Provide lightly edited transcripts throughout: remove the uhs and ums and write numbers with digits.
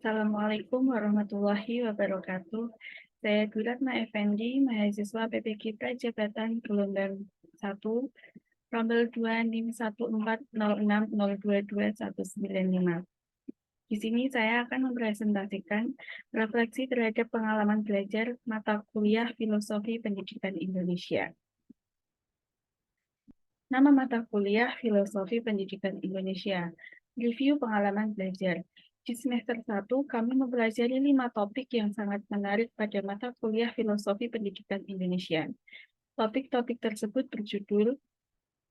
Assalamualaikum warahmatullahi wabarakatuh. Saya Duratna Effendi, mahasiswa PPG Prajabatan gelombang 1, Rombel 2 NIM 14060222195. Di sini saya akan mempresentasikan refleksi terhadap pengalaman belajar mata kuliah Filosofi Pendidikan Indonesia. Nama mata kuliah Filosofi Pendidikan Indonesia. Review pengalaman belajar. Di semester 1, kami mempelajari 5 topik yang sangat menarik pada mata kuliah Filosofi Pendidikan Indonesia. Topik-topik tersebut berjudul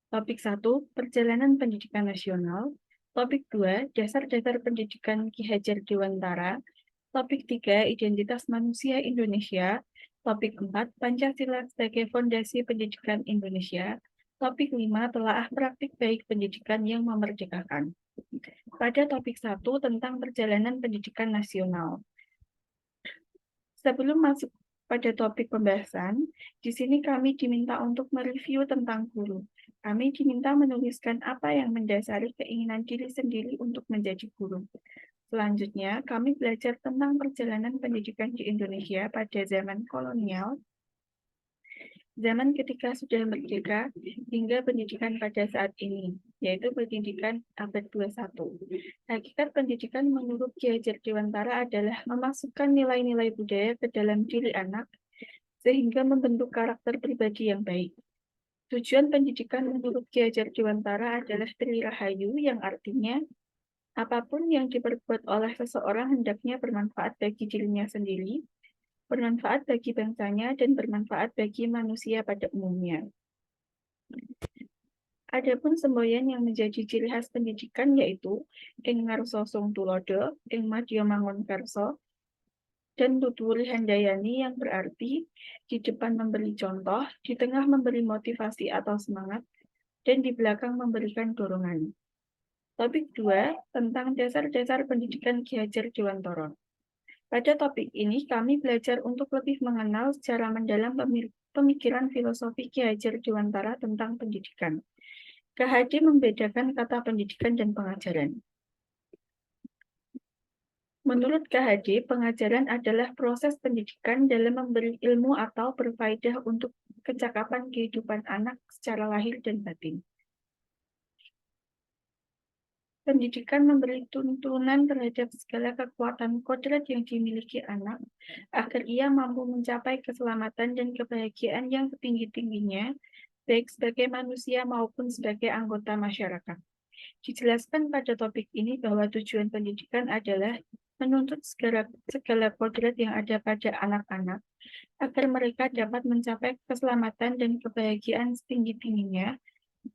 Topik 1, Perjalanan Pendidikan Nasional. Topik 2, Dasar-dasar Pendidikan Ki Hajar Dewantara. Topik 3, Identitas Manusia Indonesia. Topik 4, Pancasila sebagai Fondasi Pendidikan Indonesia. Topik 5, Telaah Praktik Baik Pendidikan yang Memerdekakan. Pada topik 1 tentang perjalanan pendidikan nasional. Sebelum masuk pada topik pembahasan, di sini kami diminta untuk mereview tentang guru. Kami diminta menuliskan apa yang mendasari keinginan diri sendiri untuk menjadi guru. Selanjutnya, kami belajar tentang perjalanan pendidikan di Indonesia pada zaman kolonial, zaman ketika sudah merdeka, hingga pendidikan pada saat ini, yaitu pendidikan abad 21. Hakikat pendidikan menurut Ki Hajar Dewantara adalah memasukkan nilai-nilai budaya ke dalam diri anak, sehingga membentuk karakter pribadi yang baik. Tujuan pendidikan menurut Ki Hajar Dewantara adalah Trirahayu, yang artinya apapun yang diperbuat oleh seseorang hendaknya bermanfaat bagi dirinya sendiri, bermanfaat bagi bangsanya, dan bermanfaat bagi manusia pada umumnya. Adapun semboyan yang menjadi ciri khas pendidikan yaitu ing ngarsa sung tulodo, ing madya mangun karsa, dan tuturi handayani, yang berarti di depan memberi contoh, di tengah memberi motivasi atau semangat, dan di belakang memberikan dorongan. Topik 2 tentang dasar-dasar pendidikan Ki Hajar Dewantara. Pada topik ini, kami belajar untuk lebih mengenal secara mendalam pemikiran filosofi Ki Hajar Dewantara tentang pendidikan. KHD membedakan kata pendidikan dan pengajaran. Menurut KHD, pengajaran adalah proses pendidikan dalam memberi ilmu atau berfaedah untuk kecakapan kehidupan anak secara lahir dan batin. Pendidikan memberi tuntunan terhadap segala kekuatan kodrat yang dimiliki anak, agar ia mampu mencapai keselamatan dan kebahagiaan yang setinggi-tingginya, baik sebagai manusia maupun sebagai anggota masyarakat. Dijelaskan pada topik ini bahwa tujuan pendidikan adalah menuntut segala kodrat yang ada pada anak-anak, agar mereka dapat mencapai keselamatan dan kebahagiaan setinggi-tingginya,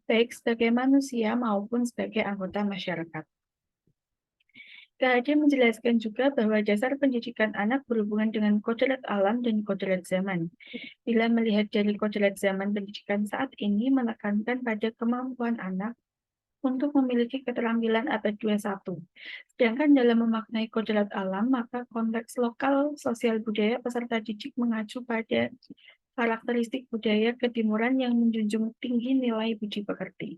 baik sebagai manusia maupun sebagai anggota masyarakat. KHD menjelaskan juga bahwa dasar pendidikan anak berhubungan dengan kodrat alam dan kodrat zaman. Bila melihat dari kodrat zaman, pendidikan saat ini menekankan pada kemampuan anak untuk memiliki keterampilan abad 21. Sedangkan dalam memaknai kodrat alam, maka konteks lokal sosial budaya peserta didik mengacu pada karakteristik budaya ketimuran yang menjunjung tinggi nilai budi pekerti.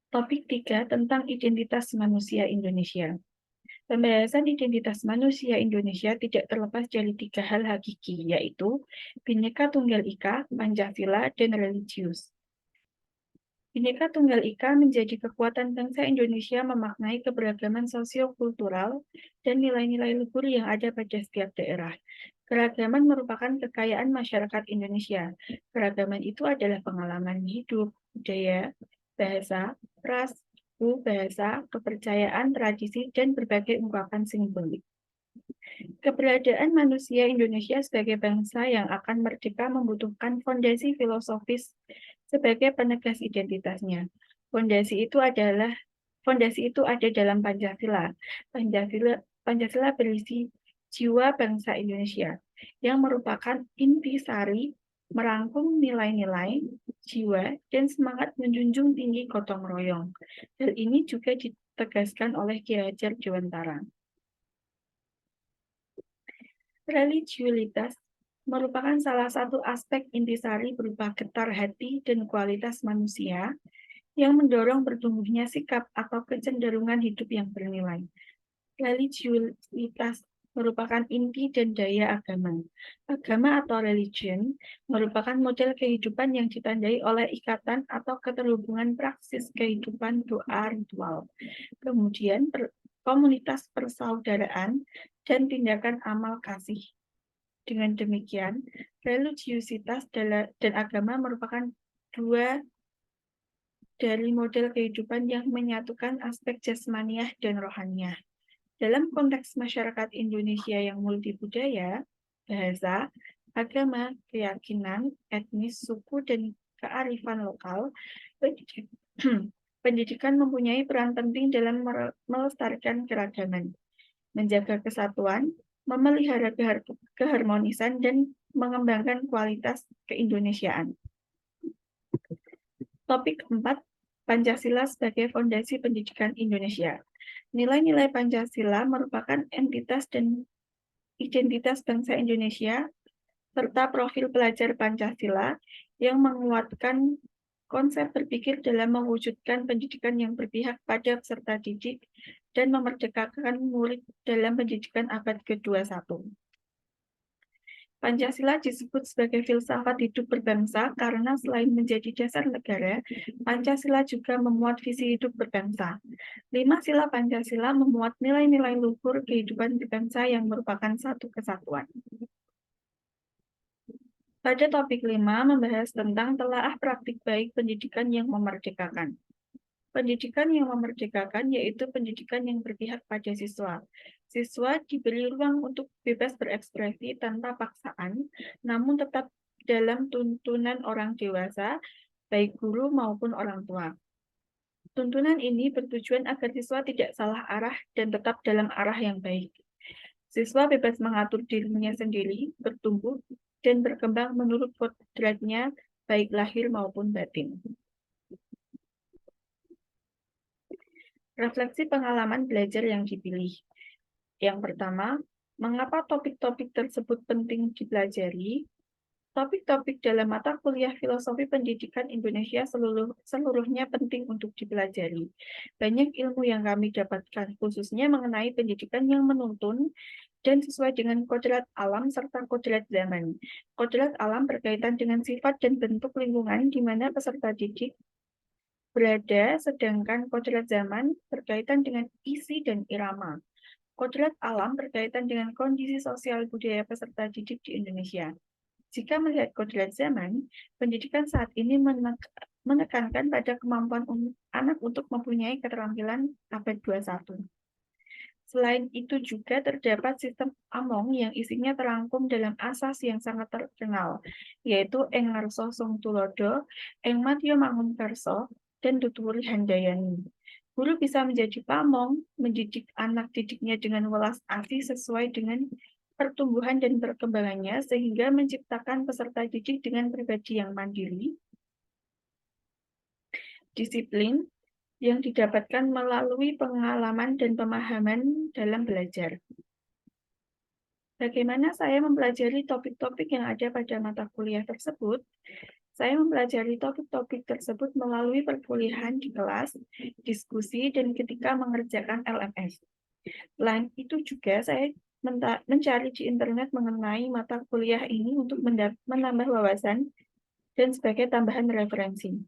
Topik 3 tentang identitas manusia Indonesia. Pembahasan identitas manusia Indonesia tidak terlepas dari 3 hal hakiki, yaitu Bhinneka Tunggal Ika, Pancasila, dan religius. Bhinneka Tunggal Ika menjadi kekuatan bangsa Indonesia memaknai keberagaman sosio-kultural dan nilai-nilai luhur yang ada pada setiap daerah. Keragaman merupakan kekayaan masyarakat Indonesia. Keragaman itu adalah pengalaman hidup, budaya, bahasa, ras, suku, bahasa, kepercayaan, tradisi, dan berbagai ungkapan simbolik. Keberadaan manusia Indonesia sebagai bangsa yang akan merdeka membutuhkan fondasi filosofis sebagai penegas identitasnya. Fondasi itu ada dalam Pancasila. Pancasila berisi jiwa bangsa Indonesia, yang merupakan intisari merangkum nilai-nilai, jiwa, dan semangat menjunjung tinggi gotong royong. Hal ini juga ditegaskan oleh Ki Hajar Dewantara. Religiulitas merupakan salah satu aspek intisari berupa getar hati dan kualitas manusia yang mendorong bertumbuhnya sikap atau kecenderungan hidup yang bernilai. Religiusitas merupakan inti dan daya agama. Agama atau religion merupakan model kehidupan yang ditandai oleh ikatan atau keterhubungan praksis kehidupan doa ritual. Kemudian komunitas persaudaraan dan tindakan amal kasih. Dengan demikian, religiusitas dan agama merupakan dua dari model kehidupan yang menyatukan aspek jasmaniah dan rohaniah. Dalam konteks masyarakat Indonesia yang multibudaya, bahasa, agama, keyakinan, etnis, suku, dan kearifan lokal, pendidikan mempunyai peran penting dalam melestarikan keragaman, menjaga kesatuan, memelihara keharmonisan, dan mengembangkan kualitas keindonesiaan. Topik keempat, Pancasila sebagai fondasi pendidikan Indonesia. Nilai-nilai Pancasila merupakan entitas dan identitas bangsa Indonesia, serta profil pelajar Pancasila yang menguatkan konsep berpikir dalam mewujudkan pendidikan yang berpihak pada peserta didik dan memerdekakan murid dalam pendidikan abad ke-21. Pancasila disebut sebagai filsafat hidup berbangsa karena selain menjadi dasar negara, Pancasila juga memuat visi hidup berbangsa. 5 sila Pancasila memuat nilai-nilai luhur kehidupan berbangsa yang merupakan satu kesatuan. Pada topik 5 membahas tentang telaah praktik baik pendidikan yang memerdekakan. Pendidikan yang memerdekakan yaitu pendidikan yang berpihak pada siswa. Siswa diberi ruang untuk bebas berekspresi tanpa paksaan, namun tetap dalam tuntunan orang dewasa, baik guru maupun orang tua. Tuntunan ini bertujuan agar siswa tidak salah arah dan tetap dalam arah yang baik. Siswa bebas mengatur dirinya sendiri, bertumbuh, dan berkembang menurut kodratnya, baik lahir maupun batin. Refleksi pengalaman belajar yang dipilih. Yang pertama, mengapa topik-topik tersebut penting dipelajari? Topik-topik dalam mata kuliah Filosofi Pendidikan Indonesia seluruhnya penting untuk dipelajari. Banyak ilmu yang kami dapatkan, khususnya mengenai pendidikan yang menuntun dan sesuai dengan kodrat alam serta kodrat zaman. Kodrat alam berkaitan dengan sifat dan bentuk lingkungan di mana peserta didik berada, sedangkan kodrat zaman berkaitan dengan isi dan irama. Kodrat alam berkaitan dengan kondisi sosial budaya peserta didik di Indonesia. Jika melihat kodrat zaman, pendidikan saat ini menekankan pada kemampuan anak untuk mempunyai keterampilan abad 21. Selain itu juga terdapat sistem Among yang isinya terangkum dalam asas yang sangat terkenal, yaitu Eng Ngarso Sung Tulodo, Eng Matio Mangunkarso, dan Tuturi Handayani. Guru bisa menjadi pamong, mendidik anak didiknya dengan welas asih sesuai dengan pertumbuhan dan perkembangannya, sehingga menciptakan peserta didik dengan pribadi yang mandiri, disiplin, yang didapatkan melalui pengalaman dan pemahaman dalam belajar. Bagaimana saya mempelajari topik-topik yang ada pada mata kuliah tersebut? Saya mempelajari topik-topik tersebut melalui perkuliahan di kelas, diskusi, dan ketika mengerjakan LMS. Selain itu juga saya mencari di internet mengenai mata kuliah ini untuk menambah wawasan dan sebagai tambahan referensi.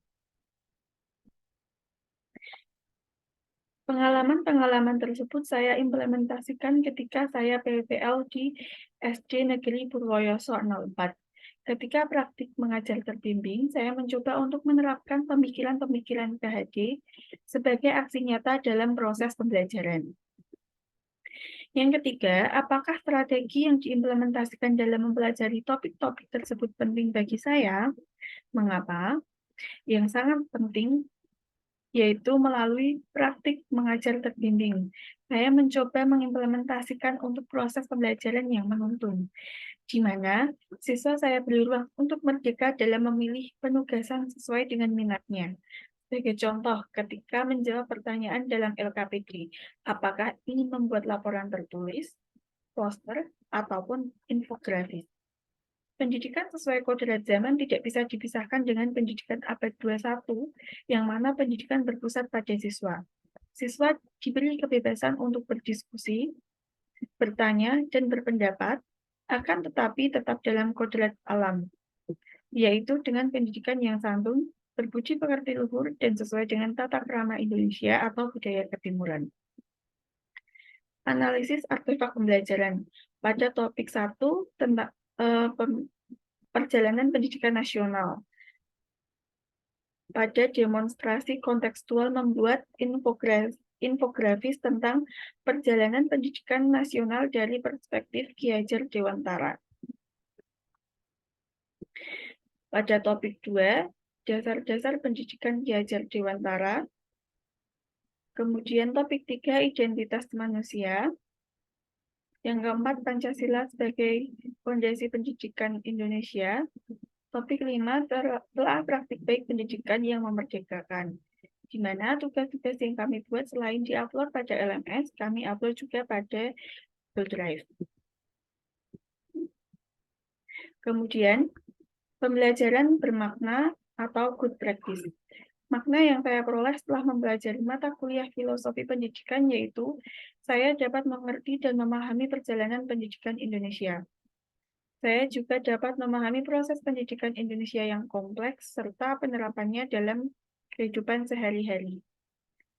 Pengalaman-pengalaman tersebut saya implementasikan ketika saya PPL di SD Negeri Purwoyoso 04. Ketika praktik mengajar terbimbing, saya mencoba untuk menerapkan pemikiran-pemikiran PHD sebagai aksi nyata dalam proses pembelajaran. Yang ketiga, apakah strategi yang diimplementasikan dalam mempelajari topik-topik tersebut penting bagi saya? Mengapa? Yang sangat penting yaitu melalui praktik mengajar terbimbing. Saya mencoba mengimplementasikan untuk proses pembelajaran yang menuntun, di mana siswa saya beri ruang untuk merdeka dalam memilih penugasan sesuai dengan minatnya. Sebagai contoh, ketika menjawab pertanyaan dalam LKPD, apakah ingin membuat laporan tertulis, poster, ataupun infografis. Pendidikan sesuai kodrat zaman tidak bisa dipisahkan dengan pendidikan abad 21, yang mana pendidikan berpusat pada siswa. Siswa diberi kebebasan untuk berdiskusi, bertanya, dan berpendapat, akan tetapi tetap dalam kodrat alam, yaitu dengan pendidikan yang santun, berbudi pekerti luhur, dan sesuai dengan tata krama Indonesia atau budaya ketimuran. Analisis artefak pembelajaran. Pada topik 1 tentang perjalanan pendidikan nasional. Pada demonstrasi kontekstual membuat infografis tentang perjalanan pendidikan nasional dari perspektif Ki Hajar Dewantara. Pada topik 2, dasar-dasar pendidikan Ki Hajar Dewantara. Kemudian topik 3, identitas manusia. Yang keempat, Pancasila sebagai fondasi pendidikan Indonesia. Topik 5, telah praktik baik pendidikan yang memerdekakan. Di mana tugas-tugas yang kami buat selain di-upload pada LMS, kami upload juga pada Google Drive. Kemudian, pembelajaran bermakna atau good practice. Makna yang saya peroleh setelah mempelajari mata kuliah filosofi pendidikan yaitu saya dapat mengerti dan memahami perjalanan pendidikan Indonesia. Saya juga dapat memahami proses pendidikan Indonesia yang kompleks serta penerapannya dalam kehidupan sehari-hari.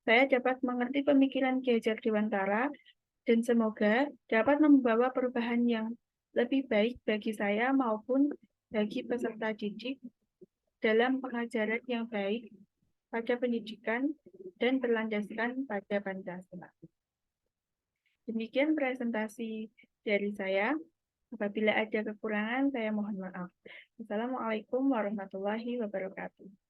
Saya dapat mengerti pemikiran Ki Hajar Dewantara dan semoga dapat membawa perubahan yang lebih baik bagi saya maupun bagi peserta didik dalam pengajaran yang baik pada pendidikan dan berlandaskan pada Pancasila. Demikian presentasi dari saya. Apabila ada kekurangan, saya mohon maaf. Wassalamualaikum warahmatullahi wabarakatuh.